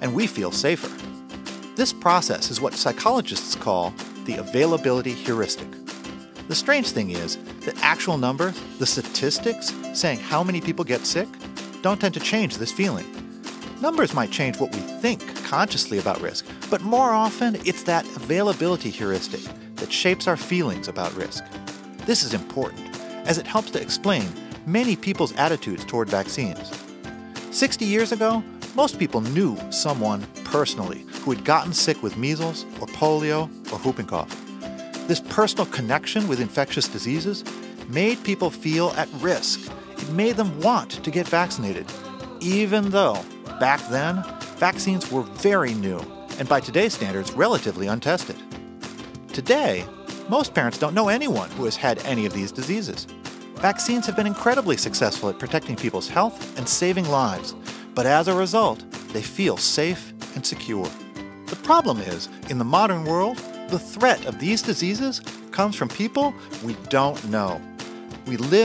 and we feel safer. This process is what psychologists call the availability heuristic. The strange thing is that actual numbers, the statistics saying how many people get sick, don't tend to change this feeling. Numbers might change what we think consciously about risk, but more often it's that availability heuristic that shapes our feelings about risk. This is important, as it helps to explain many people's attitudes toward vaccines. 60 years ago, most people knew someone personally who had gotten sick with measles or polio or whooping cough. This personal connection with infectious diseases made people feel at risk. It made them want to get vaccinated, even though, back then, vaccines were very new and by today's standards, relatively untested. Today, most parents don't know anyone who has had any of these diseases. Vaccines have been incredibly successful at protecting people's health and saving lives, but as a result, they feel safe and secure. The problem is, in the modern world, the threat of these diseases comes from people we don't know. We live